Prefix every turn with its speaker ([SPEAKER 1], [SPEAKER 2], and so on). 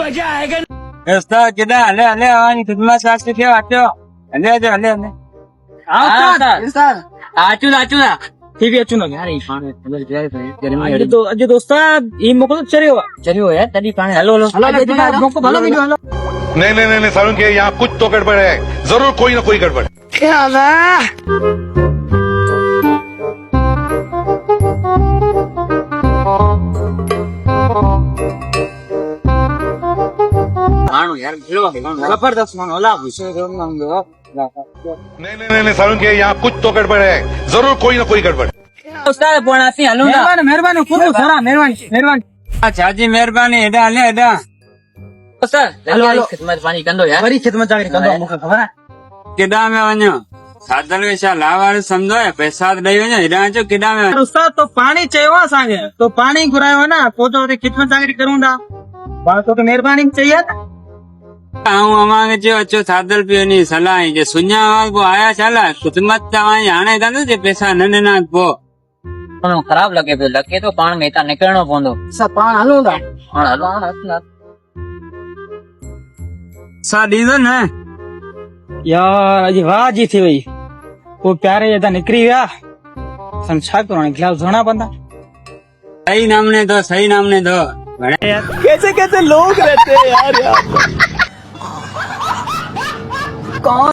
[SPEAKER 1] ઉસ્તાદ કીધા હલે હલે આવવાની ખિદમત સાચી છે વાંચો હલે હલે હલે હલે
[SPEAKER 2] આચું ટીવી આચું ના યાર અજે દોસ્તા ઈ મોકો ચર્યો હે તડી પાણી હલો મોકો ભલો વિડિયો હલો
[SPEAKER 3] नहीं नहीं नहीं सारुण के यहाँ कुछ तो गड़बड़ है जरूर कोई ना कोई गड़बड़
[SPEAKER 2] જબરદસ્ત માનો ઓલા
[SPEAKER 3] नहीं सारुण के यहाँ कुछ तो गड़बड़ है जरूर कोई ना कोई गड़बड़
[SPEAKER 2] ઉસ્તાદ પોણાસી હલો મહેરબાની ખૂબ સારા મહેરબાની
[SPEAKER 1] ચાચી મહેરબાની હેડા હલે હેડા
[SPEAKER 2] ઉસ્તાદ ખિદમત પાણી કંદો યાર બરી ખિદમત જાગરી કંદો મુખે ખબર
[SPEAKER 1] કીધા મેં વño સાધન વિશે લાવવાનું સમજો પૈસા લઈ વño હેડા જો કીધા મેં
[SPEAKER 2] ઉસ્તાદ તો પાણી ચેવા सांगे तो पानी गुरायो ना को तो खिदमत जागरी करूंगा बात तो मेहरबानी चाहिए
[SPEAKER 1] હું અમારે જો અચો સાદલ પીઓની સલાહ જે સુન્યા વાગો આયા ચાલા ખિદમત તમારી આણે કાંદો જે પૈસા નને ના પો
[SPEAKER 2] खराब लगे पे लगे तो पाण में निकलनो पवंदो सब पाण हलोंदा हलो
[SPEAKER 1] सा दीदो ने
[SPEAKER 2] यार अजी वाजी थी वही वो प्यारे जदा निकरी गया संछा करो गिलास धोना बंदा
[SPEAKER 1] सही नामने दो
[SPEAKER 2] कैसे कैसे लोग रहते हैं यार कौन